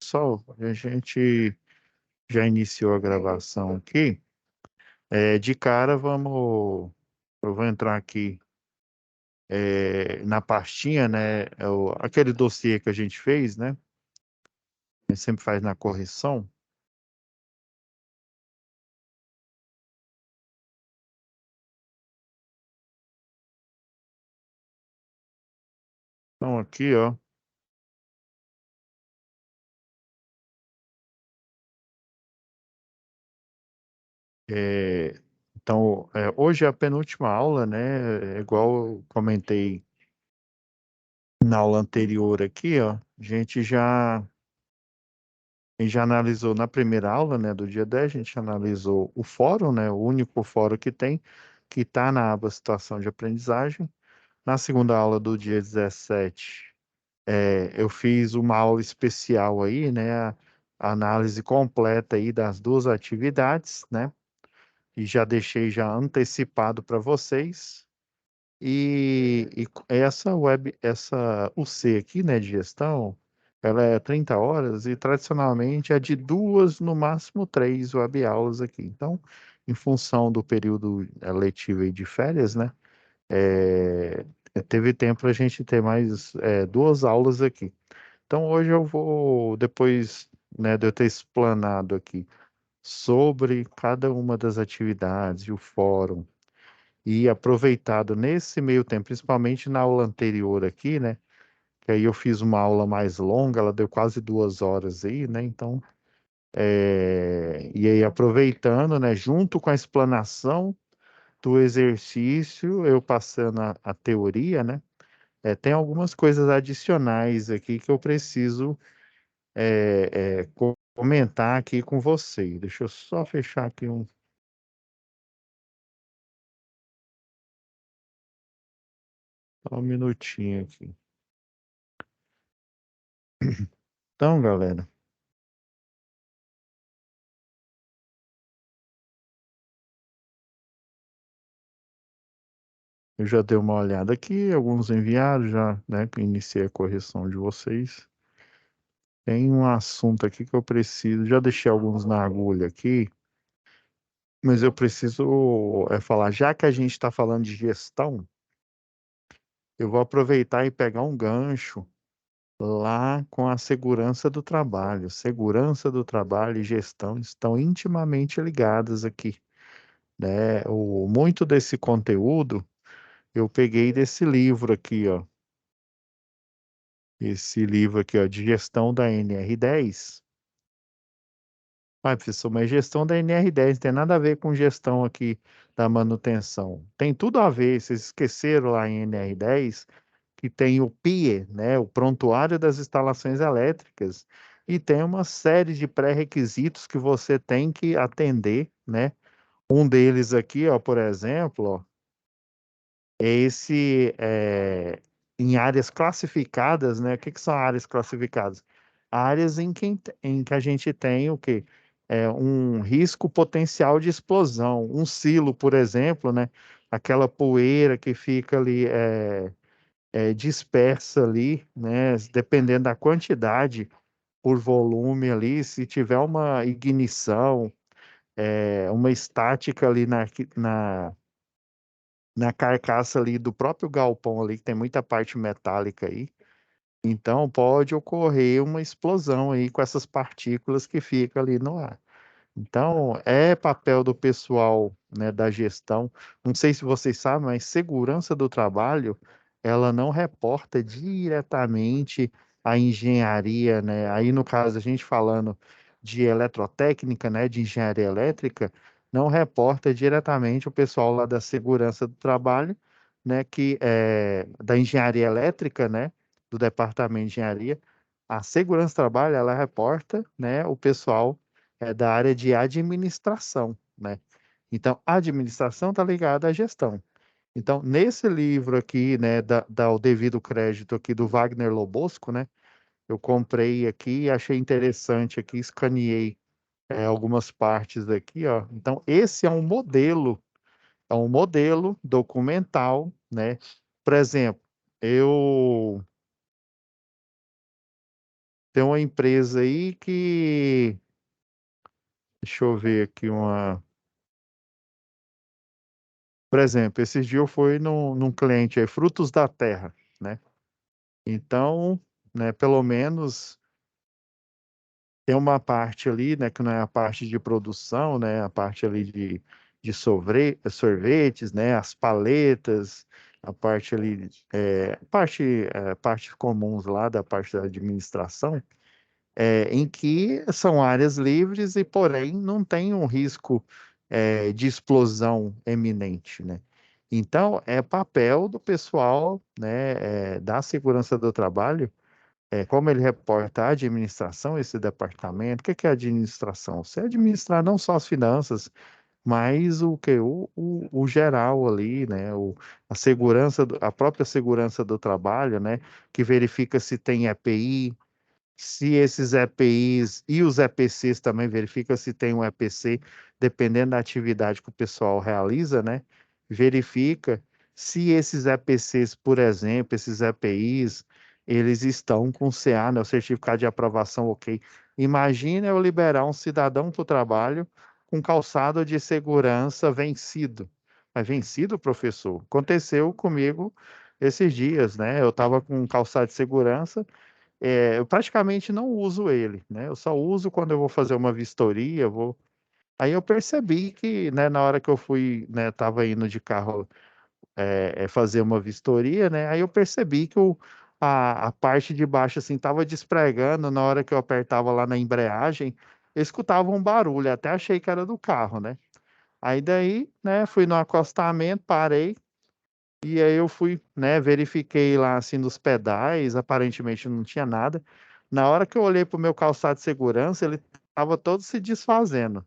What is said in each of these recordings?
pessoal, a gente já iniciou a gravação aqui. De cara, eu vou entrar aqui na pastinha, né? Aquele dossiê que a gente fez, né? A gente sempre faz na correção. Então, aqui, ó. é, então, hoje é a penúltima aula, né? Igual eu comentei na aula anterior aqui, ó. A gente já analisou na primeira aula, né, do dia 10, a gente analisou o fórum, né, o único fórum que tem, que está na aba situação de aprendizagem. Na segunda aula do dia 17, eu fiz uma aula especial aí, né, a análise completa aí das duas atividades, né, e já deixei já antecipado para vocês. E essa UC aqui, né, de gestão, ela é 30 horas e tradicionalmente é de duas, no máximo três webaulas aqui. Então, em função do período letivo e de férias, né, é, teve tempo para a gente ter mais duas aulas aqui. Então, hoje eu vou, depois, né, de eu ter explanado aqui sobre cada uma das atividades e o fórum, e aproveitado nesse meio tempo, principalmente na aula anterior aqui, né? Que aí eu fiz uma aula mais longa, ela deu quase 2 horas aí, né? Então, e aí aproveitando, né? Junto com a explanação do exercício, eu passando a teoria, né? Tem algumas coisas adicionais aqui que eu preciso comentar aqui com você. Deixa eu só fechar aqui só um minutinho aqui. Então, galera. Eu já dei uma olhada aqui, alguns enviados já, né, que iniciei a correção de vocês. Tem um assunto aqui que eu preciso, já deixei alguns na agulha aqui, mas eu preciso falar, já que a gente está falando de gestão, eu vou aproveitar e pegar um gancho lá com a segurança do trabalho. Segurança do trabalho e gestão estão intimamente ligadas aqui, né? Muito desse conteúdo eu peguei desse livro aqui, ó. Esse livro aqui, ó, de gestão da NR10. Ah, professor, mas gestão da NR10 não tem nada a ver com gestão aqui da manutenção. Tem tudo a ver, vocês esqueceram lá em NR10 que tem o PIE, né, o Prontuário das Instalações Elétricas, e tem uma série de pré-requisitos que você tem que atender, né? Um deles aqui, ó, por exemplo, ó, em áreas classificadas, né? O que que são áreas classificadas? Áreas em que a gente tem o quê? Um risco potencial de explosão. Um silo, por exemplo, né? Aquela poeira que fica ali dispersa ali, né? Dependendo da quantidade por volume ali, se tiver uma ignição, uma estática ali na carcaça ali do próprio galpão ali, que tem muita parte metálica aí. Então pode ocorrer uma explosão aí com essas partículas que ficam ali no ar. Então é papel do pessoal, né, da gestão. Não sei se vocês sabem, mas segurança do trabalho, ela não reporta diretamente à engenharia, né? Aí no caso a gente falando de eletrotécnica, né, de engenharia elétrica, não reporta diretamente o pessoal lá da segurança do trabalho, né, que é da engenharia elétrica, né, do departamento de engenharia. A segurança do trabalho, ela reporta, né, o pessoal da área de administração, né? Então, a administração está ligada à gestão. Então, nesse livro aqui, né, dá o devido crédito aqui do Wagner Lobosco, né? Eu comprei aqui, achei interessante aqui, escaneei algumas partes aqui, ó. Então, esse é um modelo documental, né? Por exemplo, eu Tem uma empresa aí que, deixa eu ver aqui por exemplo, esses dias eu fui num cliente aí, Frutos da Terra, né? Então, né, pelo menos tem uma parte ali, né, que não é a parte de produção, né, a parte ali de sorvetes, né, as paletas, a parte ali, parte comuns lá da parte da administração, em que são áreas livres e, porém, não tem um risco, de explosão eminente, né? Então, é papel do pessoal, né, da segurança do trabalho, como ele reporta a administração, esse departamento. O que que é administração? Você administrar não só as finanças, mas o que o geral ali, né? A segurança, a própria segurança do trabalho, né? Que verifica se tem EPI, se esses EPIs e os EPCs também verifica se tem um EPC, dependendo da atividade que o pessoal realiza, né? Verifica se esses EPCs, por exemplo, esses EPIs, eles estão com CA, né? O certificado de aprovação, ok. Imagina eu liberar um cidadão para o trabalho com calçado de segurança vencido. Mas vencido, professor? Aconteceu comigo esses dias, né? Eu estava com um calçado de segurança, eu praticamente não uso ele, né? Eu só uso quando eu vou fazer uma vistoria, vou. Aí eu percebi que, né, na hora que eu fui, né, tava indo de carro, fazer uma vistoria, né? Aí eu percebi que a parte de baixo assim tava despregando na hora que eu apertava lá na embreagem, eu escutava um barulho, até achei que era do carro, né? Aí daí, né, fui no acostamento, parei. E aí eu fui, né, verifiquei lá assim nos pedais, aparentemente não tinha nada. Na hora que eu olhei para o meu calçado de segurança, ele estava todo se desfazendo.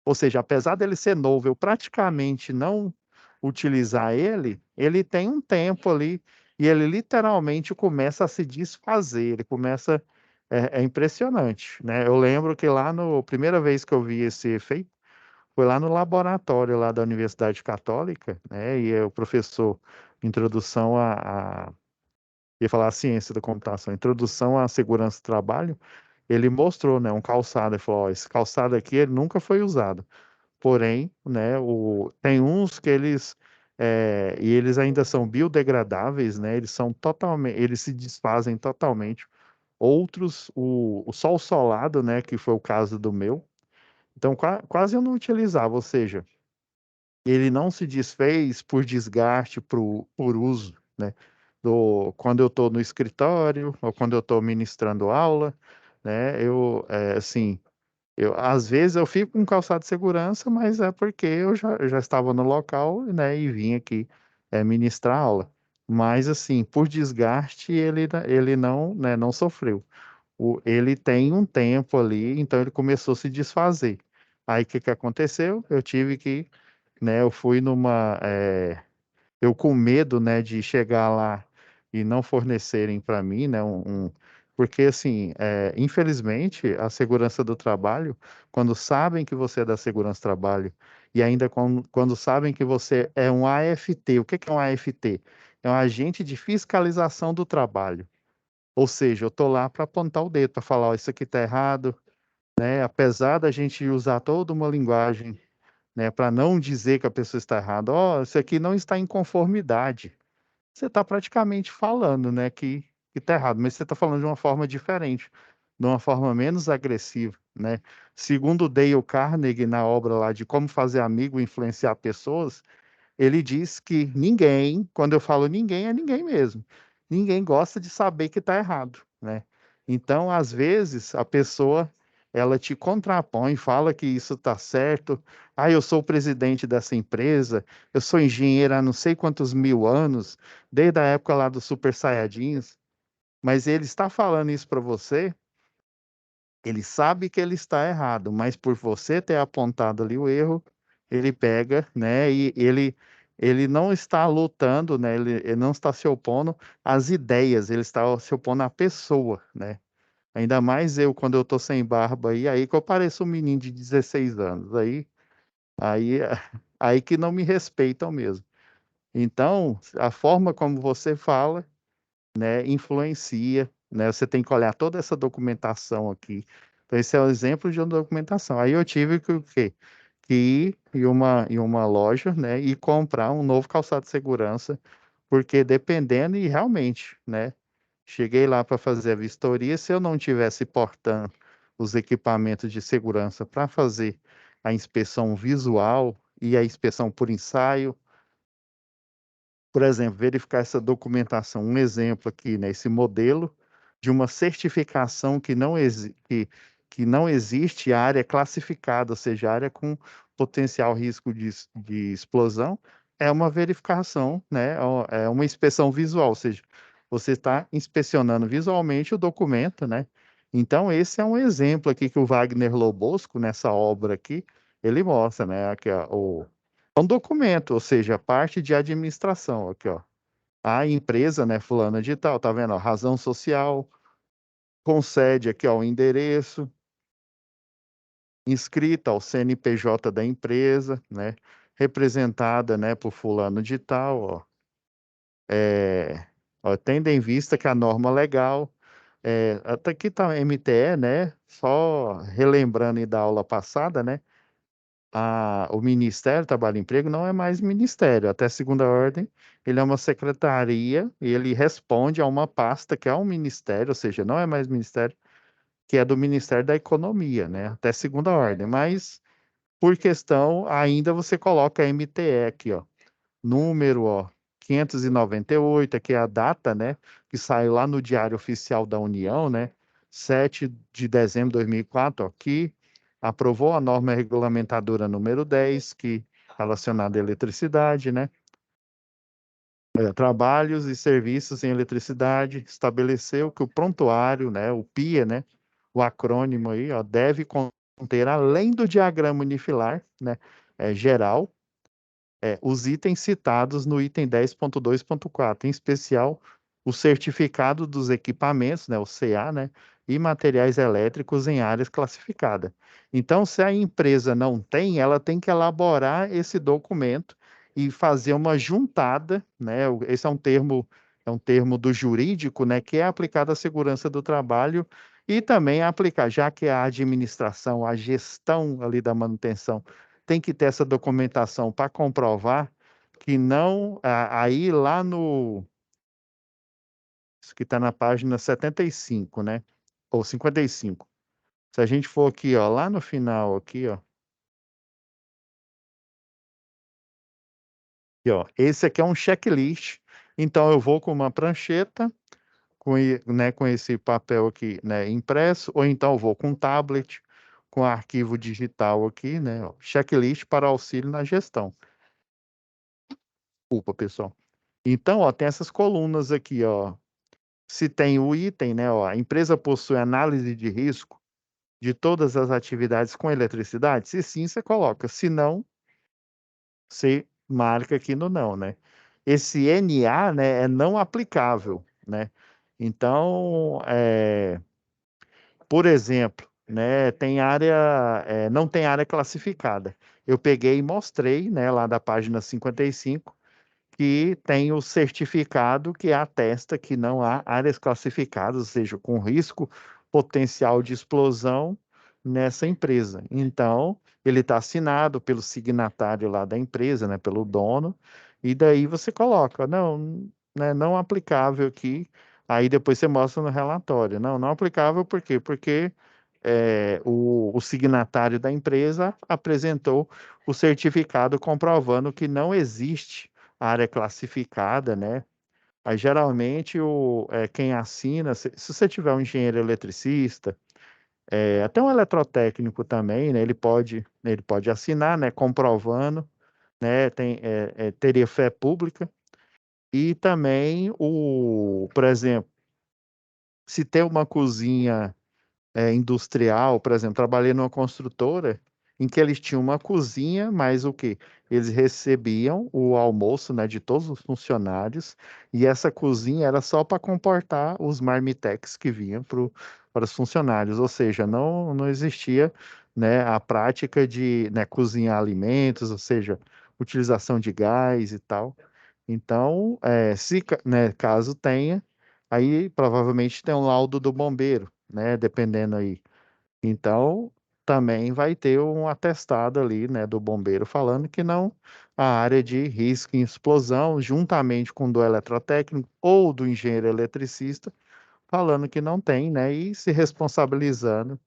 Ou seja, apesar dele ser novo, eu praticamente não utilizar ele, ele tem um tempo ali e ele literalmente começa a se desfazer. Ele começa, é impressionante, né? Eu lembro que lá no primeira vez que eu vi esse efeito foi lá no laboratório lá da Universidade Católica, né, e o professor, introdução ia falar a ciência da computação, introdução à segurança do trabalho, ele mostrou, né, um calçado, ele falou, ó, esse calçado aqui ele nunca foi usado, porém, né, tem uns que e eles ainda são biodegradáveis, né, eles são totalmente, eles se desfazem totalmente, outros, o sol solado, né, que foi o caso do meu, então quase eu não utilizava, ou seja, ele não se desfez por desgaste, por uso, né? Quando eu estou no escritório ou quando eu estou ministrando aula, né? Assim, às vezes eu fico com calçado de segurança, mas é porque eu já estava no local, né? E vim aqui, ministrar aula. Mas assim, por desgaste, ele não, né, não sofreu. Ele tem um tempo ali, então ele começou a se desfazer. Aí o que que aconteceu? Eu tive que, né, eu fui eu com medo, né, de chegar lá e não fornecerem para mim, né, porque assim, infelizmente, a segurança do trabalho, quando sabem que você é da segurança do trabalho e ainda quando sabem que você é um AFT, o que que é um AFT? É um agente de fiscalização do trabalho. Ou seja, eu estou lá para apontar o dedo, para falar, ó, isso aqui está errado, né? Apesar da gente usar toda uma linguagem, né, para não dizer que a pessoa está errada, ó, isso aqui não está em conformidade. Você está praticamente falando, né, que está errado, mas você está falando de uma forma diferente, de uma forma menos agressiva, né? Segundo Dale Carnegie, na obra lá de Como Fazer Amigo e Influenciar Pessoas, ele diz que ninguém, quando eu falo ninguém, é ninguém mesmo. Ninguém gosta de saber que está errado, né? Então, às vezes, a pessoa ela te contrapõe, fala que isso está certo. Ah, eu sou o presidente dessa empresa, eu sou engenheiro há não sei quantos mil anos, desde a época lá dos Super Saiyajins, mas ele está falando isso para você, ele sabe que ele está errado, mas por você ter apontado ali o erro, ele pega, né? E ele não está lutando, né? Ele não está se opondo às ideias, ele está se opondo à pessoa, né? Ainda mais eu quando eu tô sem barba aí que eu pareço um menino de 16 anos. Aí, aí que não me respeitam mesmo. Então, a forma como você fala, né, influencia. né? Você tem que olhar toda essa documentação aqui. Então, esse é o exemplo de uma documentação. Aí eu tive que o quê? Que ir em uma loja, né, e comprar um novo calçado de segurança, porque dependendo, e realmente, né? Cheguei lá para fazer a vistoria, se eu não tivesse portando os equipamentos de segurança para fazer a inspeção visual e a inspeção por ensaio, por exemplo, verificar essa documentação, um exemplo aqui, né, esse modelo de uma certificação que não existe área classificada, ou seja, área com potencial risco de explosão, é uma verificação, né, é uma inspeção visual, ou seja, você está inspecionando visualmente o documento, né? Então, esse é um exemplo aqui que o Wagner Lobosco, nessa obra aqui, ele mostra, né, aqui, ó, é um documento, ou seja, parte de administração aqui, ó. A empresa, né, fulana de tal, tá vendo, ó, razão social, concede aqui, ó, o endereço, inscrita ao CNPJ da empresa, né, representada, né, por fulano de tal, ó. É, ó, tendo em vista que a norma legal, até aqui tá MTE, né, só relembrando aí da aula passada, né, o Ministério do Trabalho e Emprego não é mais ministério, até segunda ordem, ele é uma secretaria e ele responde a uma pasta que é um ministério, ou seja, não é mais ministério, que é do Ministério da Economia, né? Até segunda ordem, mas por questão ainda você coloca MTE aqui, ó, número, ó, 598, aqui é a data, né, que saiu lá no Diário Oficial da União, né, 7 de dezembro de 2004, ó, que aprovou a norma regulamentadora número 10, que relacionada à eletricidade, né, trabalhos e serviços em eletricidade, estabeleceu que o prontuário, né, o PIA, né, o acrônimo aí, ó, deve conter, além do diagrama unifilar, né, geral, os itens citados no item 10.2.4, em especial o certificado dos equipamentos, né, o CA, né, e materiais elétricos em áreas classificadas. Então, se a empresa não tem, ela tem que elaborar esse documento e fazer uma juntada, né? Esse é um termo do jurídico, né, que é aplicado à segurança do trabalho e também aplicar, já que a administração, a gestão ali da manutenção tem que ter essa documentação para comprovar que não, aí lá no, isso que está na página 75, né? Ou 55. Se a gente for aqui, ó, lá no final, aqui, ó, esse aqui é um checklist. Então, eu vou com uma prancheta, né, com esse papel aqui, né, impresso, ou então eu vou com um tablet, com arquivo digital aqui, né, ó, checklist para auxílio na gestão. Desculpa, pessoal. Então, ó, tem essas colunas aqui, ó. Se tem o item, né, ó, a empresa possui análise de risco de todas as atividades com eletricidade? Se sim, você coloca. Se não, você marca aqui no não, né? Esse NA, né, é não aplicável, né? Então, por exemplo, né, tem área, não tem área classificada. Eu peguei e mostrei, né, lá da página 55, que tem o certificado que atesta que não há áreas classificadas, ou seja, com risco potencial de explosão nessa empresa. Então, ele está assinado pelo signatário lá da empresa, né, pelo dono, e daí você coloca, não, né, não aplicável aqui, aí depois você mostra no relatório. Não, não aplicável por quê? Porque o signatário da empresa apresentou o certificado comprovando que não existe área classificada, né? Aí geralmente quem assina, se você tiver um engenheiro eletricista, até um eletrotécnico também, né? Ele pode assinar, né? Comprovando, né? Teria fé pública e também por exemplo, se tem uma cozinha industrial, por exemplo, trabalhei numa construtora em que eles tinham uma cozinha, mas o quê? Eles recebiam o almoço, né, de todos os funcionários, e essa cozinha era só para comportar os marmitex que vinham para os funcionários, ou seja, não existia, né, a prática de, né, cozinhar alimentos, ou seja, utilização de gás e tal. Então, se, né, caso tenha, Aí provavelmente tem um laudo do bombeiro, né? Dependendo aí. Então, também vai ter um atestado ali, né, do bombeiro falando que não a área de risco em explosão, juntamente com o do eletrotécnico ou do engenheiro eletricista, falando que não tem, né, e se responsabilizando.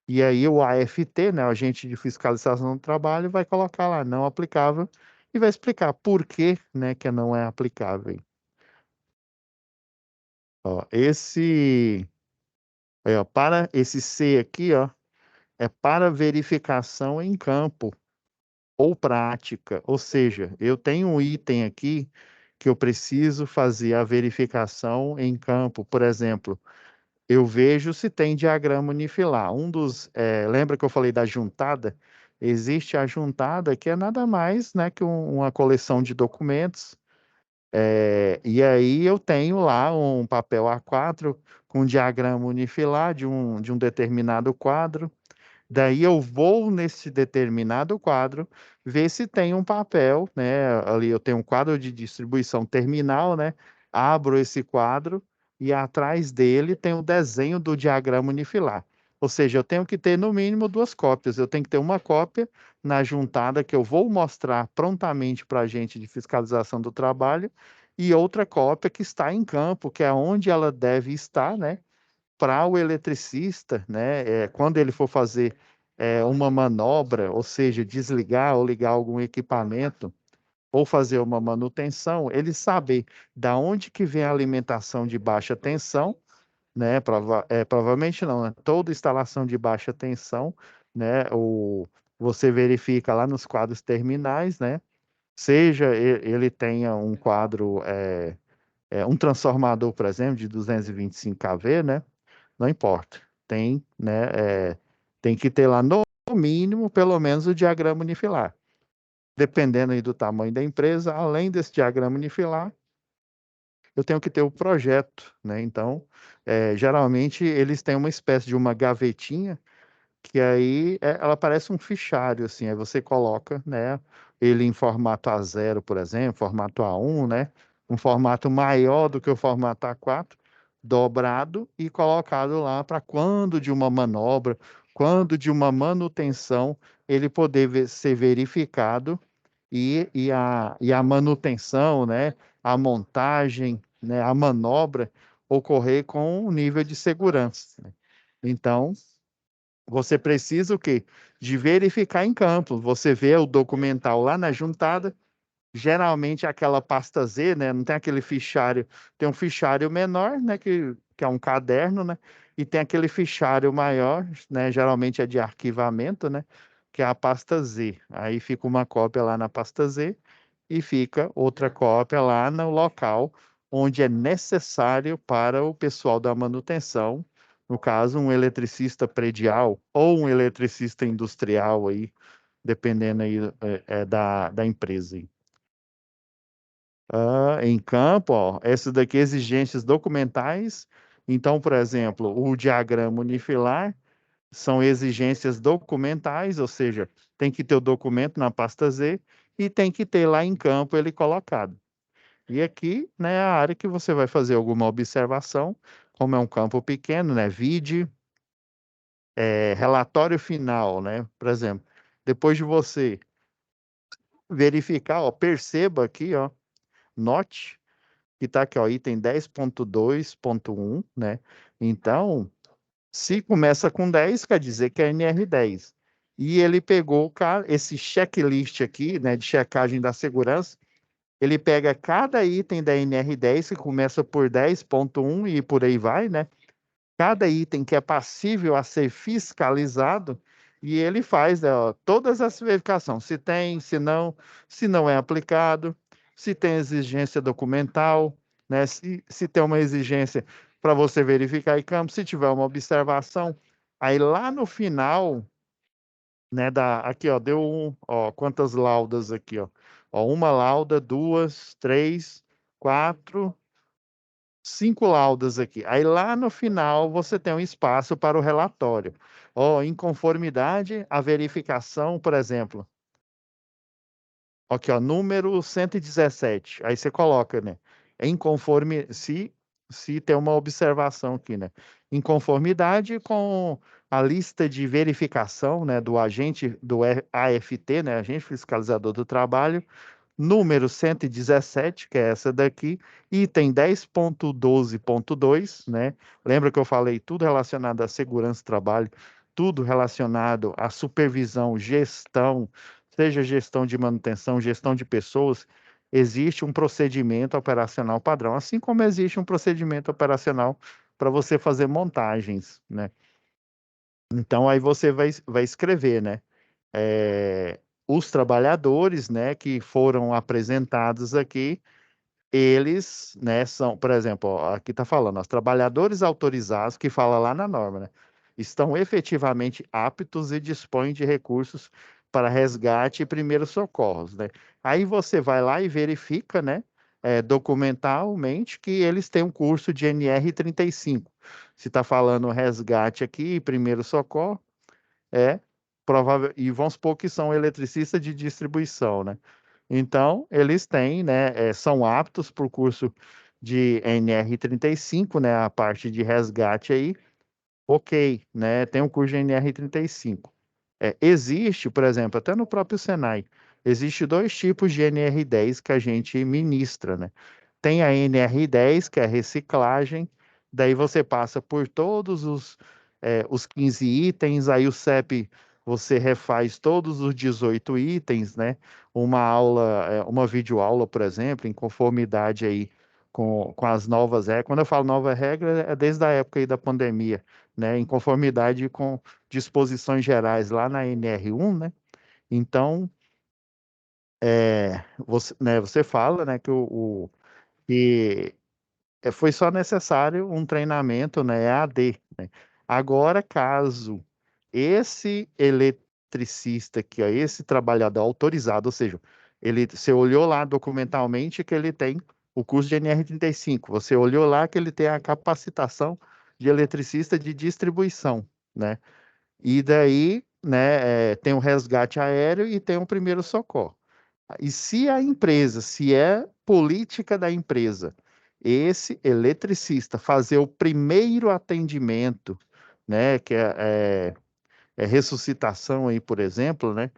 E aí o AFT, né, o agente de fiscalização do trabalho, vai colocar lá não aplicável e vai explicar por que, né, que não é aplicável. Ó, para esse C aqui, ó, é para verificação em campo ou prática. Ou seja, eu tenho um item aqui que eu preciso fazer a verificação em campo. Por exemplo, eu vejo se tem diagrama unifilar. Lembra que eu falei da juntada? Existe a juntada que é nada mais, né, que uma coleção de documentos. E aí eu tenho lá um papel A4 com diagrama unifilar de um determinado quadro. Daí eu vou nesse determinado quadro, ver se tem um papel, né? Ali eu tenho um quadro de distribuição terminal, né? Abro esse quadro e atrás dele tem o desenho do diagrama unifilar. Ou seja, eu tenho que ter no mínimo duas cópias. Eu tenho que ter uma cópia na juntada que eu vou mostrar prontamente para a agente de fiscalização do trabalho e outra cópia que está em campo, que é onde ela deve estar, né? Para o eletricista, né, quando ele for fazer uma manobra, ou seja, desligar ou ligar algum equipamento, ou fazer uma manutenção, ele saber da onde que vem a alimentação de baixa tensão, né, provavelmente não, né, toda instalação de baixa tensão, né, você verifica lá nos quadros terminais, né, seja ele tenha um quadro, um transformador, por exemplo, de 225 kV, né, não importa. Tem que ter lá no mínimo, pelo menos, o diagrama unifilar. Dependendo aí do tamanho da empresa, além desse diagrama unifilar, eu tenho que ter o projeto, né? Então, geralmente eles têm uma espécie de uma gavetinha que aí ela parece um fichário, assim, aí você coloca, né, ele em formato A0, por exemplo, formato A1, né, um formato maior do que o formato A4, dobrado e colocado lá para quando de uma manobra, quando de uma manutenção, ele poder ser verificado e a manutenção, né, a montagem, né, a manobra ocorrer com um nível de segurança, né? Então, você precisa o quê? De verificar em campo. Você vê o documental lá na juntada, geralmente aquela pasta Z, né? Não tem aquele fichário, tem um fichário menor, né? Que é um caderno, né? E tem aquele fichário maior, né? Geralmente é de arquivamento, né? Que é a pasta Z. Aí fica uma cópia lá na pasta Z e fica outra cópia lá no local onde é necessário para o pessoal da manutenção, no caso, um eletricista predial ou um eletricista industrial aí, dependendo aí da empresa. Aí. Em campo, ó, essas daqui exigências documentais. Então, por exemplo, o diagrama unifilar são exigências documentais, ou seja, tem que ter o documento na pasta Z e tem que ter lá em campo ele colocado. E aqui, né, é a área que você vai fazer alguma observação, como é um campo pequeno, né, vide, relatório final, né, por exemplo, depois de você verificar, ó, perceba aqui, ó, note que está aqui, ó, item 10.2.1, né, então, se começa com 10, quer dizer que é NR10. E ele pegou esse checklist aqui, né, de checagem da segurança, ele pega cada item da NR10, que começa por 10.1 e por aí vai, né? Cada item que é passível a ser fiscalizado, e ele faz, né, ó, todas as verificações, se tem, se não é aplicado, se tem exigência documental, né? Se tem uma exigência para você verificar em campo, se tiver uma observação, aí lá no final, né, aqui, ó, quantas laudas aqui, ó. Ó, uma lauda, duas, três, quatro, cinco laudas aqui. Aí lá no final você tem um espaço para o relatório. Ó, inconformidade, a verificação, por exemplo. Aqui, ó, número 117. Aí você coloca, né? Se se tem uma observação aqui, né? Em conformidade com a lista de verificação, né, do agente do AFT, né, Agente Fiscalizador do Trabalho, número 117, que é essa daqui, item 10.12.2, né? Lembra que eu falei tudo relacionado à segurança do trabalho, tudo relacionado à supervisão, gestão, seja gestão de manutenção, gestão de pessoas, existe um procedimento operacional padrão, assim como existe um procedimento operacional para você fazer montagens, né? Então aí você vai escrever, né? Os trabalhadores, né, que foram apresentados aqui, eles, né, são, por exemplo, ó, aqui está falando, os trabalhadores autorizados, que fala lá na norma, né, estão efetivamente aptos e dispõem de recursos para resgate e primeiros socorros, né? Aí você vai lá e verifica, né, documentalmente que eles têm um curso de NR 35. Se está falando resgate aqui, primeiro socorro, é provável, e vamos supor que são eletricistas de distribuição, né? Então, eles têm, né, são aptos para o curso de NR 35, né, a parte de resgate aí, ok, né, tem um curso de NR 35. Existe, por exemplo, até no próprio Senai, existe dois tipos de NR 10 que a gente ministra, né? Tem a NR 10, que é reciclagem, daí você passa por todos os 15 itens, aí o CEP você refaz todos os 18 itens, né? Uma aula, uma videoaula, por exemplo, em conformidade aí com as novas regras. Quando eu falo nova regra, é desde a época aí da pandemia, né? Em conformidade com disposições gerais lá na NR 1, né? Então, você fala, né, que foi só necessário um treinamento, né, EAD, né? Agora, caso esse eletricista aqui, ó, esse trabalhador autorizado, ou seja, você olhou lá documentalmente que ele tem o curso de NR 35, você olhou lá que ele tem a capacitação de eletricista de distribuição, né? E daí, né, tem o resgate aéreo e tem o primeiro socorro. E se a empresa, se é política da empresa, esse eletricista fazer o primeiro atendimento, né, que é ressuscitação aí, por exemplo, né?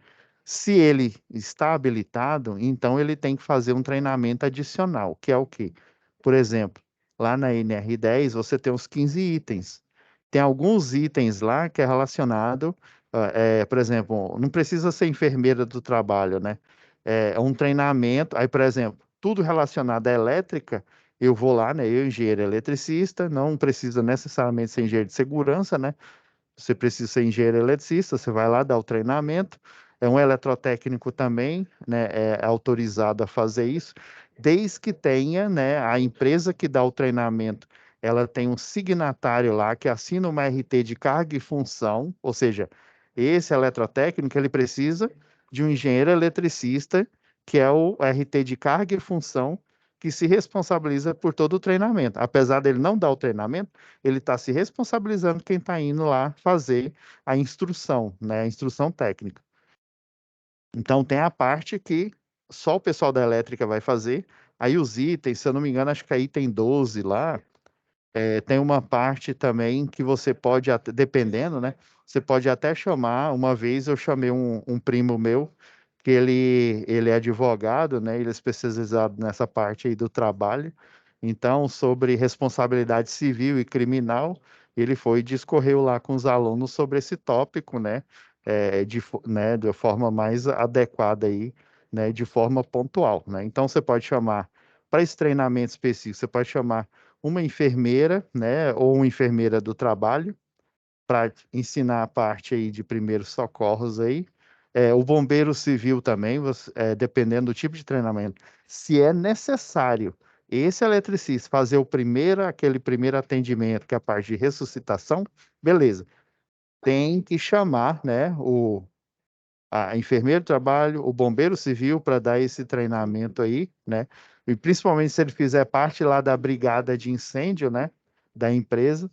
Se ele está habilitado, então ele tem que fazer um treinamento adicional, que é o quê? Por exemplo, lá na NR 10 você tem os 15 itens. Tem alguns itens lá que é relacionado, por exemplo, não precisa ser enfermeira do trabalho, né? É um treinamento, aí, por exemplo, tudo relacionado à elétrica, eu vou lá, né? Eu, engenheiro eletricista, não precisa necessariamente ser engenheiro de segurança, né? Você precisa ser engenheiro eletricista, você vai lá dar o treinamento. É um eletrotécnico também, né, é autorizado a fazer isso, desde que tenha, né, a empresa que dá o treinamento, ela tem um signatário lá que assina uma RT de carga e função, ou seja, esse eletrotécnico ele precisa de um engenheiro eletricista, que é o RT de carga e função, que se responsabiliza por todo o treinamento. Apesar dele não dar o treinamento, ele está se responsabilizando quem está indo lá fazer a instrução, né? A instrução técnica. Então tem a parte que só o pessoal da elétrica vai fazer. Aí os itens, se eu não me engano, acho que é item 12 lá, tem uma parte também que você pode, dependendo, né? Você pode até chamar. Uma vez eu chamei um primo meu, que ele é advogado, né? Ele é especializado nessa parte aí do trabalho. Então, sobre responsabilidade civil e criminal, ele foi e discorreu lá com os alunos sobre esse tópico, né? De forma mais adequada aí, né? De forma pontual, né? Então, você pode chamar, para esse treinamento específico, você pode chamar uma enfermeira, né, ou uma enfermeira do trabalho, para ensinar a parte aí de primeiros socorros aí. O bombeiro civil também, dependendo do tipo de treinamento, se é necessário esse eletricista fazer aquele primeiro atendimento, que é a parte de ressuscitação, beleza. Tem que chamar, né, a enfermeira do trabalho, o bombeiro civil para dar esse treinamento aí, né? E principalmente se ele fizer parte lá da brigada de incêndio, né, da empresa.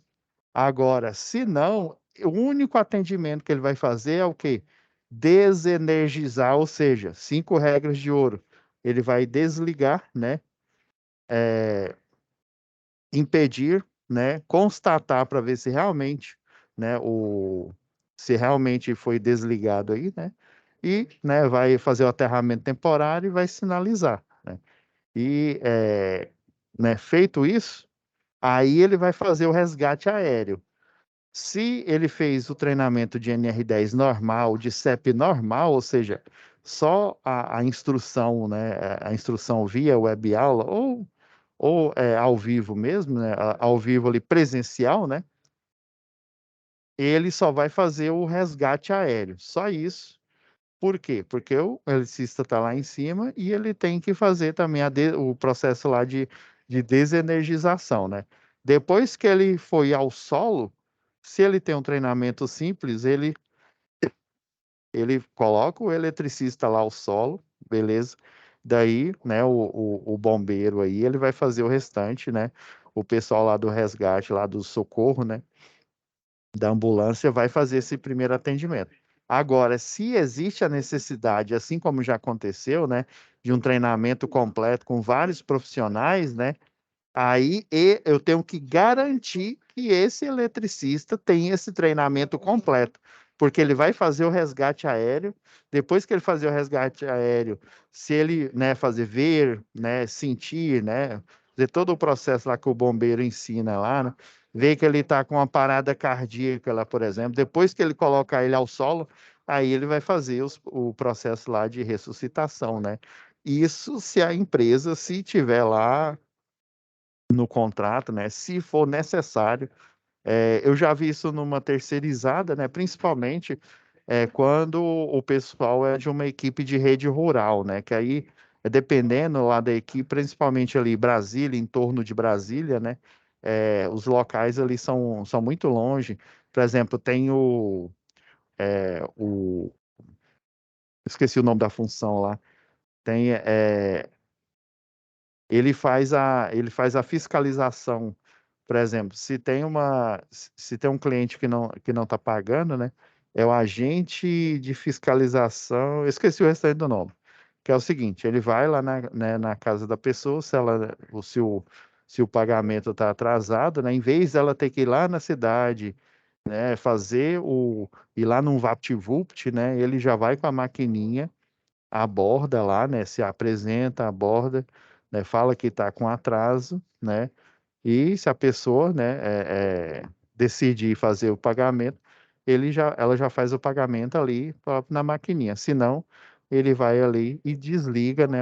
Agora, se não, o único atendimento que ele vai fazer é o quê? Desenergizar, ou seja, 5 regras de ouro. Ele vai desligar, né, impedir, né, constatar para ver se realmente, né, se realmente foi desligado aí, né, e, né, vai fazer o aterramento temporário e vai sinalizar, né. E, né, feito isso, aí ele vai fazer o resgate aéreo. Se ele fez o treinamento de NR10 normal, de CEP normal, ou seja, só a instrução, né, a instrução via web aula ou ao vivo mesmo, né, ao vivo ali presencial, né, ele só vai fazer o resgate aéreo, só isso. Por quê? Porque o eletricista está lá em cima e ele tem que fazer também o processo lá de desenergização, né. Depois que ele foi ao solo, se ele tem um treinamento simples, ele coloca o eletricista lá ao solo, beleza. Daí, né, o bombeiro aí, ele vai fazer o restante, né, o pessoal lá do resgate, lá do socorro, né, da ambulância vai fazer esse primeiro atendimento. Agora, se existe a necessidade, assim como já aconteceu, né, de um treinamento completo com vários profissionais, né, aí eu tenho que garantir que esse eletricista tem esse treinamento completo, porque ele vai fazer o resgate aéreo. Depois que ele fazer o resgate aéreo, se ele, né, fazer ver, né, sentir, né, fazer todo o processo lá que o bombeiro ensina lá, né, ver que ele está com uma parada cardíaca lá, por exemplo, depois que ele colocar ele ao solo, aí ele vai fazer o processo lá de ressuscitação, né. Isso se a empresa, se tiver lá no contrato, né, se for necessário. Eu já vi isso numa terceirizada, né, principalmente, quando o pessoal é de uma equipe de rede rural, né, que aí, dependendo lá da equipe, principalmente ali Brasília, em torno de Brasília, né, os locais ali são muito longe. Por exemplo, tem o esqueci o nome da função lá, tem, ele faz a fiscalização. Por exemplo, se tem um cliente que não está pagando, né, é o agente de fiscalização, eu esqueci o restante do nome, que é o seguinte, ele vai lá na casa da pessoa, se o pagamento está atrasado, né, em vez dela ter que ir lá na cidade, né, ir lá num VaptVupt, né, ele já vai com a maquininha, aborda lá, né, se apresenta, aborda, né, fala que está com atraso, né, e se a pessoa, né, decidir fazer o pagamento, ela já faz o pagamento ali próprio na maquininha. Se não, ele vai ali e desliga, né,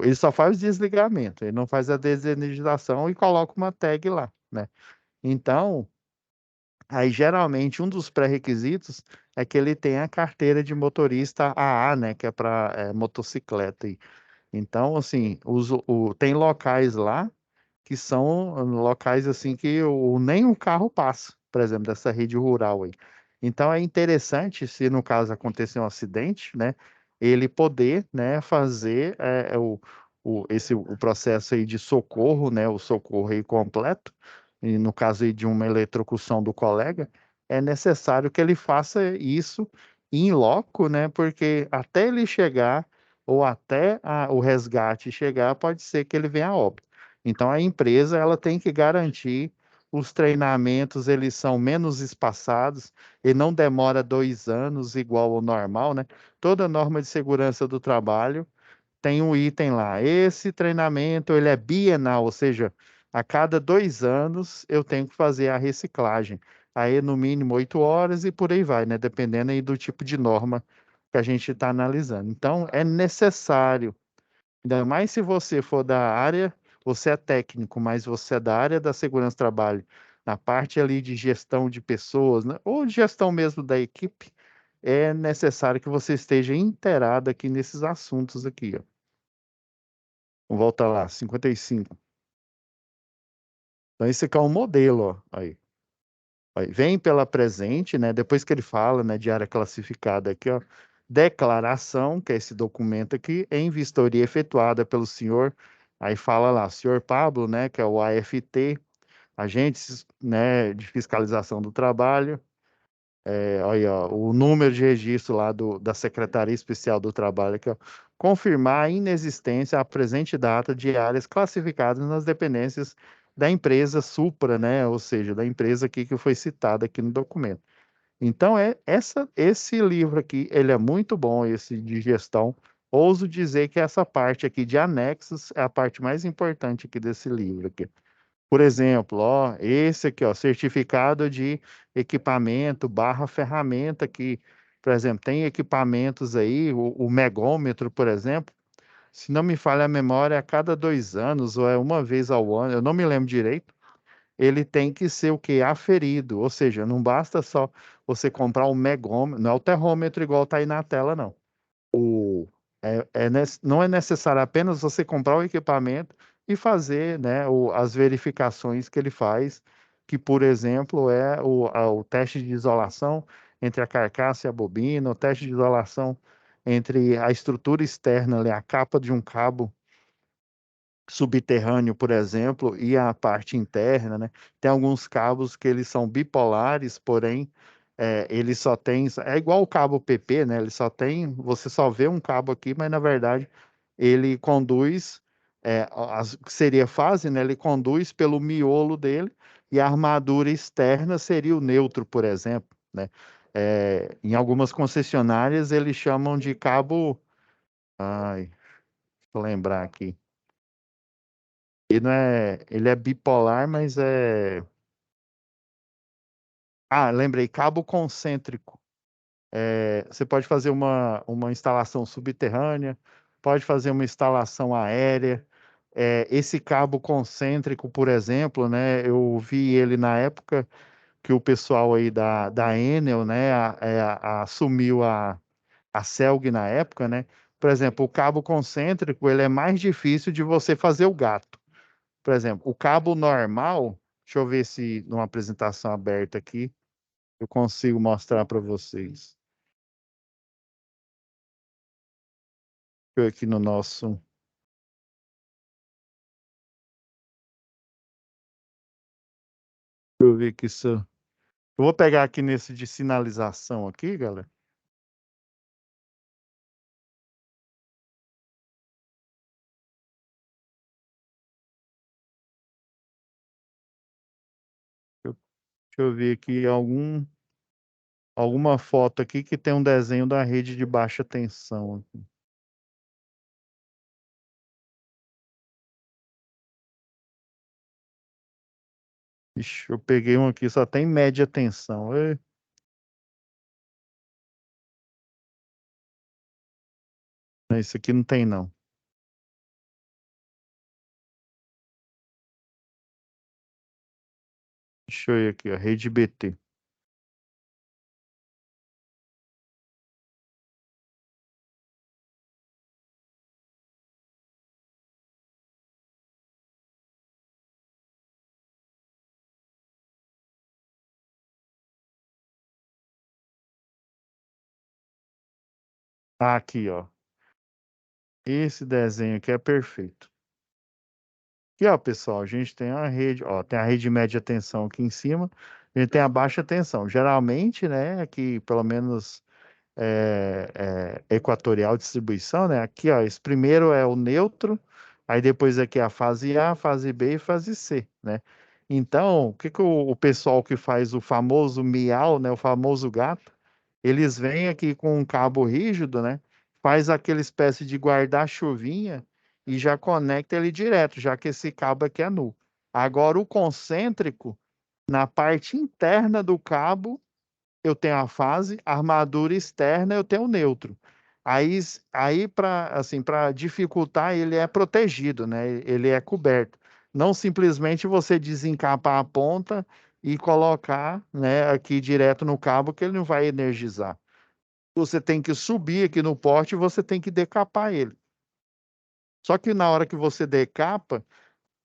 ele só faz o desligamento, ele não faz a desenergização e coloca uma tag lá, né. Então, aí geralmente um dos pré-requisitos é que ele tenha a carteira de motorista AA, né, que é para motocicleta aí. Então, assim, tem locais lá que são locais assim que nem um carro passa, por exemplo, dessa rede rural aí. Então é interessante, se no caso acontecer um acidente, né, ele poder, né, fazer o processo aí de socorro, né, o socorro aí completo, e no caso aí de uma eletrocução do colega, é necessário que ele faça isso em loco, né, porque até ele chegar ou até o resgate chegar, pode ser que ele venha a óbito. Então a empresa ela tem que garantir os treinamentos, eles são menos espaçados e não demora 2 anos igual ao normal, né. Toda norma de segurança do trabalho tem um item lá, esse treinamento ele é bienal, ou seja, a cada 2 anos eu tenho que fazer a reciclagem. Aí no mínimo 8 horas e por aí vai, né, dependendo aí do tipo de norma que a gente está analisando. Então é necessário. Ainda mais se você for da área, você é técnico, mas você é da área da segurança do trabalho, na parte ali de gestão de pessoas, né, ou de gestão mesmo da equipe, é necessário que você esteja inteirado aqui nesses assuntos aqui, ó. Volta lá, 55. Então esse aqui é um modelo, ó, aí. Aí, vem pela presente, né, depois que ele fala, né, de área classificada aqui, ó, declaração, que é esse documento aqui, em vistoria efetuada pelo senhor, aí fala lá, senhor Pablo, né, que é o AFT, agentes, né, de fiscalização do trabalho, aí, ó, o número de registro lá da Secretaria Especial do Trabalho aqui, ó, confirmar a inexistência à presente data de áreas classificadas nas dependências da empresa Supra, né? Ou seja, da empresa aqui que foi citada aqui no documento. Então, esse livro aqui, ele é muito bom, esse de gestão. Ouso dizer que essa parte aqui de anexos é a parte mais importante aqui desse livro aqui. Por exemplo, ó, esse aqui, ó, certificado de equipamento barra ferramenta que, por exemplo, tem equipamentos aí, o megômetro, por exemplo, se não me falha a memória, a cada 2 anos ou é uma vez ao ano, eu não me lembro direito, ele tem que ser o quê? Aferido, ou seja, não basta só você comprar um megômetro, não é o termômetro igual tá aí na tela, não. O, não é necessário apenas você comprar o equipamento e fazer, né, as verificações que ele faz, que, por exemplo, é o teste de isolação entre a carcaça e a bobina, o teste de isolação entre a estrutura externa, ali, a capa de um cabo subterrâneo, por exemplo, e a parte interna, né? Tem alguns cabos que eles são bipolares, porém, eles só tem, é igual o cabo PP, né? Ele só tem, você só vê um cabo aqui, mas na verdade ele conduz, que seria fase, né? Ele conduz pelo miolo dele e a armadura externa seria o neutro, por exemplo, né? Em algumas concessionárias eles chamam de cabo, ai, vou lembrar aqui. Ele não é, ele é bipolar, mas é. Ah, lembrei, cabo concêntrico. Você pode fazer uma instalação subterrânea, pode fazer uma instalação aérea. Esse cabo concêntrico, por exemplo, né? Eu vi ele na época que o pessoal aí da Enel, né, assumiu a Celg na época, né? Por exemplo, o cabo concêntrico, ele é mais difícil de você fazer o gato. Por exemplo, o cabo normal, deixa eu ver se numa apresentação aberta aqui eu consigo mostrar para vocês. Eu aqui no nosso. Deixa eu ver aqui isso. Eu vou pegar aqui nesse de sinalização aqui, galera. Deixa eu ver aqui alguma foto aqui que tem um desenho da rede de baixa tensão. Ixi, eu peguei um aqui, só tem média tensão. Esse aqui não tem, não. Deixa eu ir aqui, ó, rede BT. Aqui, ó. Esse desenho aqui é perfeito. Aqui, ó, pessoal, a gente tem a rede, ó, tem a rede de média tensão aqui em cima, a gente tem a baixa tensão. Geralmente, né, aqui, pelo menos equatorial distribuição, né? Aqui, ó, esse primeiro é o neutro, aí depois aqui é a fase A, fase B e fase C, né? Então, o que que o pessoal que faz o famoso miau, né, o famoso gato, eles vêm aqui com um cabo rígido, né? Faz aquela espécie de guarda-chuvinha e já conecta ele direto, já que esse cabo aqui é nu. Agora, o concêntrico, na parte interna do cabo, eu tenho a fase, a armadura externa eu tenho o neutro. Aí para assim, para dificultar, ele é protegido, né? Ele é coberto. Não simplesmente você desencapar a ponta e colocar, né, aqui direto no cabo que ele não vai energizar. Você tem que subir aqui no porte e você tem que decapar ele. Só que na hora que você decapa,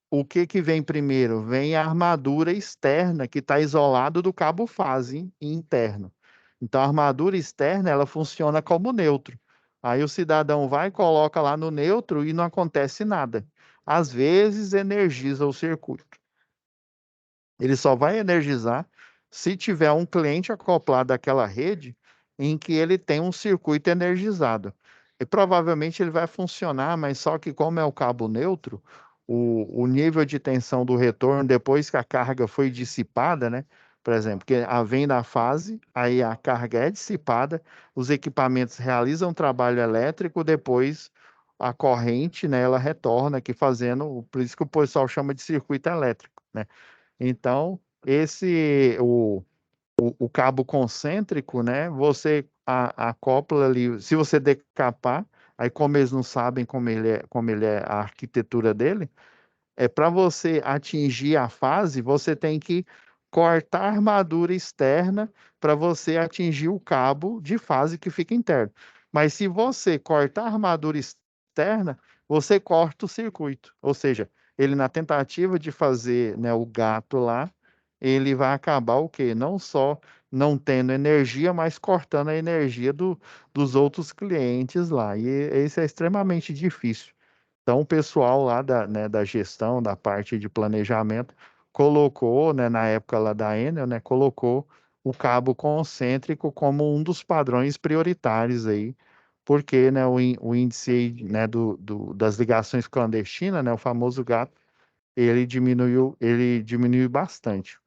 o que que vem primeiro? Vem a armadura externa, que está isolado do cabo fase interno. Então, a armadura externa, ela funciona como neutro. Aí o cidadão vai, coloca lá no neutro e não acontece nada. Às vezes, energiza o circuito. Ele só vai energizar se tiver um cliente acoplado àquela rede em que ele tem um circuito energizado. E provavelmente ele vai funcionar, mas só que como é o cabo neutro, o nível de tensão do retorno depois que a carga foi dissipada, né? Por exemplo, que vem da fase, aí a carga é dissipada, os equipamentos realizam trabalho elétrico, depois a corrente, né, ela retorna aqui fazendo, por isso que o pessoal chama de circuito elétrico, né? Então, o cabo concêntrico, né? Você acopla ali, se você decapar, aí como eles não sabem como ele é a arquitetura dele, para você atingir a fase, você tem que cortar a armadura externa para você atingir o cabo de fase que fica interno. Mas se você cortar a armadura externa, você corta o circuito. Ou seja, ele na tentativa de fazer, né, o gato lá, ele vai acabar o quê? Não só não tendo energia, mas cortando a energia dos outros clientes lá. E isso é extremamente difícil. Então, o pessoal lá né, da gestão, da parte de planejamento, colocou, né, na época lá da Enel, né, colocou o cabo concêntrico como um dos padrões prioritários aí, porque, né, o índice aí, né, das ligações clandestinas, né, o famoso gato, ele diminuiu bastante.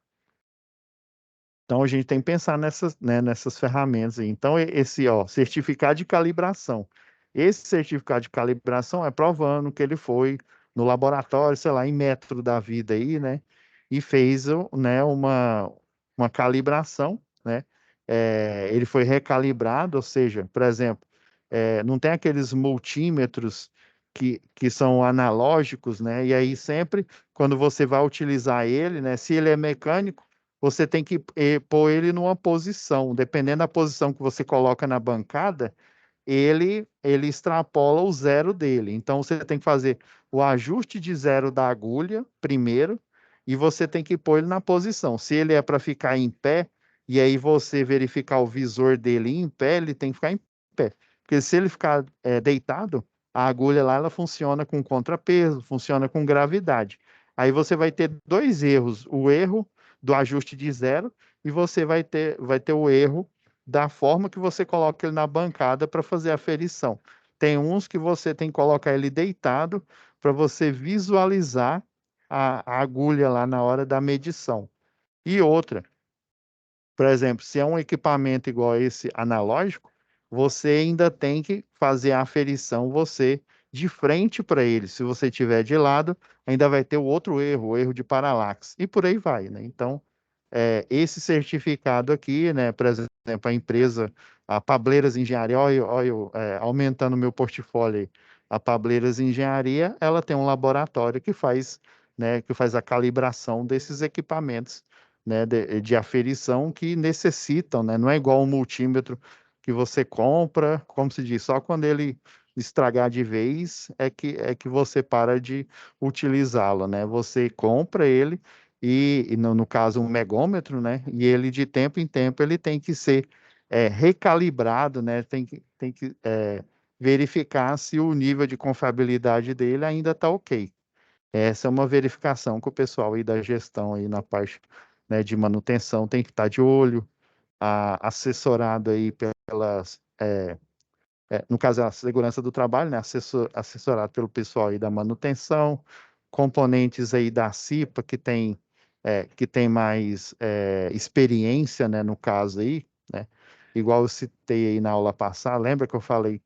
Então, a gente tem que pensar nessas, né, nessas ferramentas aí. Então, esse, ó, certificado de calibração. Esse certificado de calibração é provando que ele foi no laboratório, sei lá, em metro da vida aí, né? E fez, né, uma calibração, né? Ele foi recalibrado, ou seja, por exemplo, não tem aqueles multímetros que são analógicos, né? E aí sempre, quando você vai utilizar ele, né? Se ele é mecânico, você tem que pôr ele numa posição. Dependendo da posição que você coloca na bancada, ele extrapola o zero dele. Então você tem que fazer o ajuste de zero da agulha primeiro e você tem que pôr ele na posição. Se ele é para ficar em pé, e aí você verificar o visor dele em pé, ele tem que ficar em pé. Porque se ele ficar deitado, a agulha lá ela funciona com contrapeso, funciona com gravidade. Aí você vai ter dois erros: o erro do ajuste de zero e você vai ter o erro da forma que você coloca ele na bancada para fazer a aferição. Tem uns que você tem que colocar ele deitado para você visualizar a agulha lá na hora da medição. E outra, por exemplo, se é um equipamento igual esse analógico, você ainda tem que fazer a aferição você de frente para ele. Se você tiver de lado, ainda vai ter o outro erro, o erro de paralaxe. E por aí vai, né? Então, esse certificado aqui, né, por exemplo, a empresa, a Pableiras Engenharia, olha eu, aumentando o meu portfólio aí, a Pableiras Engenharia, ela tem um laboratório que faz, né, que faz a calibração desses equipamentos, né, de aferição que necessitam, né, não é igual um multímetro que você compra, como se diz, só quando ele estragar de vez é que você para de utilizá-lo, né? Você compra ele e no caso um megômetro, né? E ele de tempo em tempo ele tem que ser recalibrado, né? Tem que verificar se o nível de confiabilidade dele ainda está ok. Essa é uma verificação que o pessoal aí da gestão aí na parte, né, de manutenção tem que estar de olho, assessorado aí pelas no caso, a segurança do trabalho, né, assessorado pelo pessoal aí da manutenção, componentes aí da CIPA que tem mais experiência, né, no caso aí, né, igual eu citei aí na aula passada, lembra que eu falei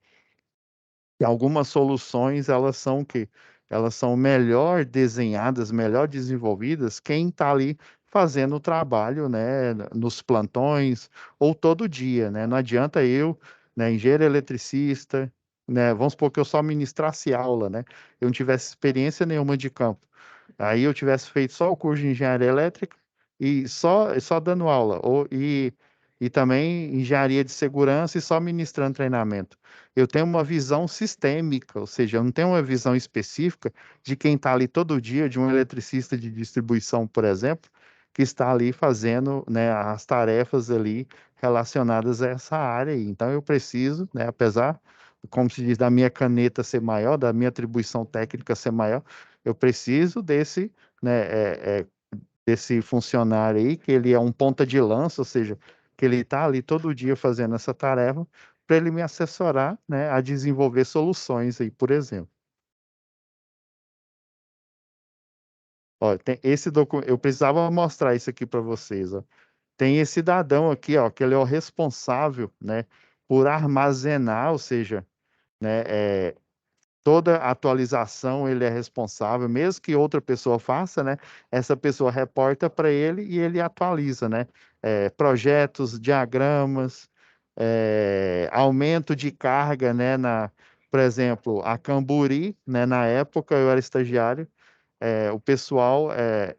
que algumas soluções elas são que elas são melhor desenhadas, melhor desenvolvidas quem está ali fazendo o trabalho, né, nos plantões ou todo dia, né? Não adianta eu, né, engenheiro eletricista, né, vamos supor que eu só ministrasse aula, né? Eu não tivesse experiência nenhuma de campo. Aí eu tivesse feito só o curso de engenharia elétrica e só dando aula, e também engenharia de segurança e só ministrando treinamento. Eu tenho uma visão sistêmica, ou seja, eu não tenho uma visão específica de quem está ali todo dia, de um eletricista de distribuição, por exemplo, que está ali fazendo, né, as tarefas ali relacionadas a essa área aí. Então eu preciso, né, apesar, como se diz, da minha caneta ser maior, da minha atribuição técnica ser maior, eu preciso desse, né, desse funcionário aí, que ele é um ponta de lança, ou seja, que ele está ali todo dia fazendo essa tarefa, para ele me assessorar, né, a desenvolver soluções aí, por exemplo. Ó, tem esse documento, eu precisava mostrar isso aqui para vocês, ó. Tem esse cidadão aqui, ó, que ele é o responsável, né, por armazenar, ou seja, né, toda atualização ele é responsável, mesmo que outra pessoa faça, né? Essa pessoa reporta para ele e ele atualiza, né? Projetos, diagramas, aumento de carga, né? Por exemplo, a Camburi, né? Na época eu era estagiário, o pessoal,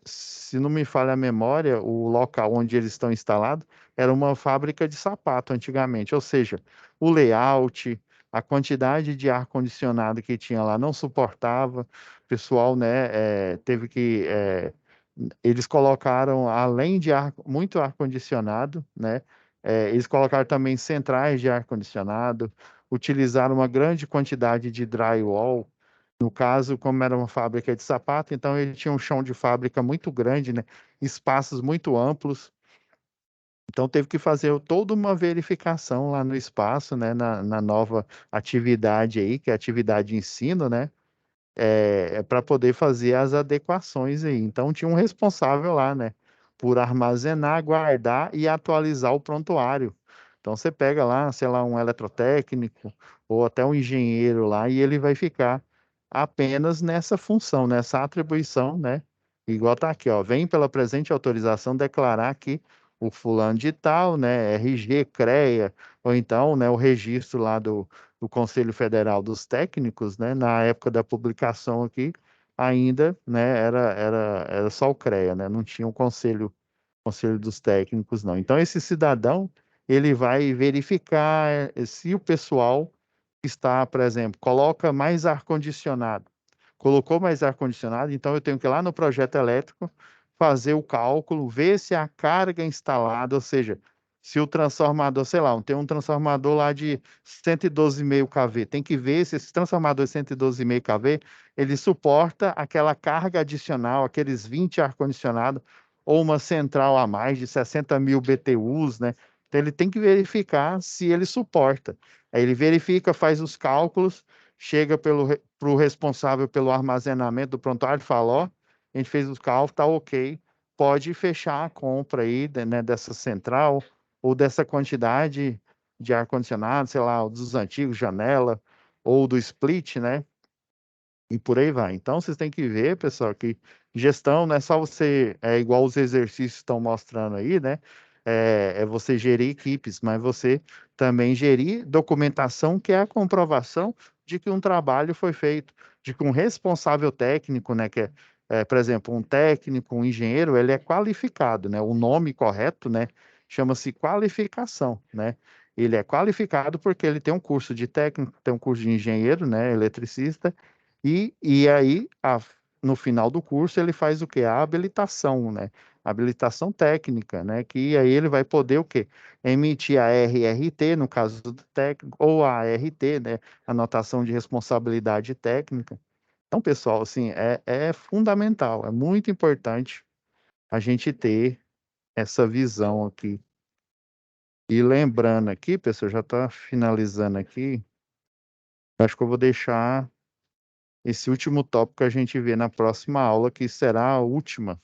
se não me falha a memória, o local onde eles estão instalados era uma fábrica de sapato antigamente, ou seja, o layout, a quantidade de ar-condicionado que tinha lá não suportava, o pessoal, né, teve que, eles colocaram, além de muito ar-condicionado, né, eles colocaram também centrais de ar-condicionado, utilizaram uma grande quantidade de drywall. No caso, como era uma fábrica de sapato, então ele tinha um chão de fábrica muito grande, né? Espaços muito amplos. Então teve que fazer toda uma verificação lá no espaço, né? Na nova atividade aí, que é a atividade de ensino, né? Para poder fazer as adequações aí. Então tinha um responsável lá, né, por armazenar, guardar e atualizar o prontuário. Então você pega lá, sei lá, um eletrotécnico ou até um engenheiro lá e ele vai ficar apenas nessa função, nessa atribuição, né? Igual tá aqui, ó, vem pela presente autorização declarar que o fulano de tal, né, RG, CREA, ou então, né, o registro lá do Conselho Federal dos Técnicos, né, na época da publicação aqui, ainda, né, era só o CREA, né, não tinha o Conselho dos Técnicos, não. Então, esse cidadão, ele vai verificar se o pessoal está, por exemplo, coloca mais ar-condicionado. Colocou mais ar-condicionado, então eu tenho que ir lá no projeto elétrico, fazer o cálculo, ver se a carga instalada, ou seja, se o transformador, sei lá, tem um transformador lá de 112,5 kV, tem que ver se esse transformador de 112,5 kV, ele suporta aquela carga adicional, aqueles 20 ar-condicionado, ou uma central a mais de 60.000 BTUs, né? Então ele tem que verificar se ele suporta. Aí ele verifica, faz os cálculos, chega para o responsável pelo armazenamento do prontuário e fala, ó, a gente fez os cálculos, tá ok, pode fechar a compra aí, né, dessa central ou dessa quantidade de ar-condicionado, sei lá, dos antigos, janela, ou do split, né? E por aí vai. Então, vocês têm que ver, pessoal, que gestão não é só você, igual os exercícios estão mostrando aí, né? É você gerir equipes, mas você também gerir documentação, que é a comprovação de que um trabalho foi feito, de que um responsável técnico, né? Por exemplo, um técnico, um engenheiro, ele é qualificado, né? O nome correto, né? Chama-se qualificação, né? Ele é qualificado porque ele tem um curso de técnico, tem um curso de engenheiro, né? Eletricista, e aí, no final do curso, ele faz o quê? A habilitação, né? Habilitação técnica, né? Que aí ele vai poder o quê? Emitir a RRT, no caso do técnico, ou a ART, né? Anotação de responsabilidade técnica. Então, pessoal, assim, é fundamental, é muito importante a gente ter essa visão aqui. E lembrando aqui, pessoal, já está finalizando aqui, acho que eu vou deixar esse último tópico a gente vê na próxima aula, que será a última.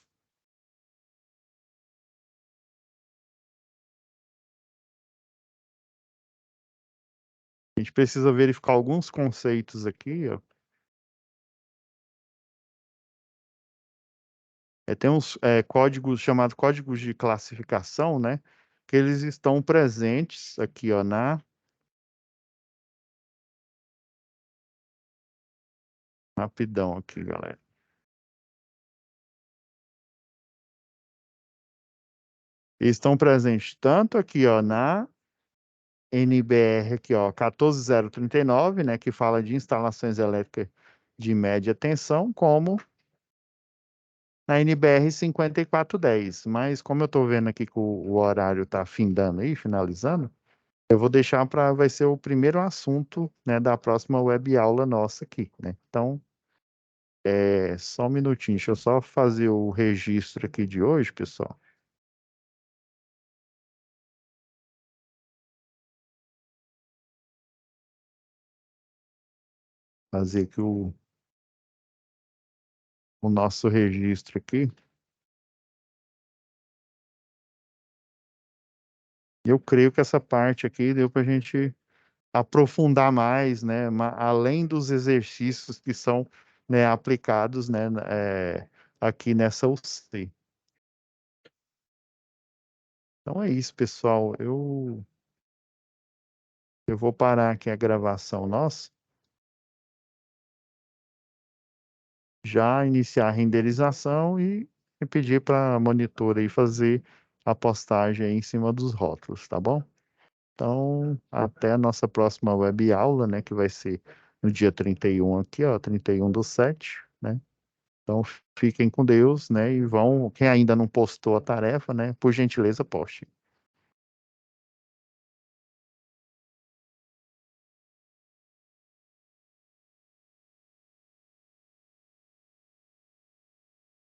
A gente precisa verificar alguns conceitos aqui, ó. Tem uns códigos chamados códigos de classificação, né? Que eles estão presentes aqui, ó, rapidão aqui, galera. Eles estão presentes tanto aqui, ó, na NBR aqui, ó, 14039, né, que fala de instalações elétricas de média tensão, como na NBR 5410. Mas como eu estou vendo aqui que o horário está findando aí, finalizando, eu vou deixar para vai ser o primeiro assunto, né, da próxima web aula nossa aqui, né? Então, só um minutinho, deixa eu só fazer o registro aqui de hoje, pessoal. Fazer aqui o o nosso registro aqui. Eu creio que essa parte aqui deu para a gente aprofundar mais, né, além dos exercícios que são, né, aplicados, né, aqui nessa UC. Então é isso, pessoal. Eu vou parar aqui a gravação nossa, já iniciar a renderização e pedir para a monitora aí fazer a postagem aí em cima dos rótulos, tá bom? Então, até a nossa próxima web aula, né, que vai ser no dia 31 aqui, ó, 31/7, né? Então, fiquem com Deus, né, e vão, quem ainda não postou a tarefa, né, por gentileza, poste.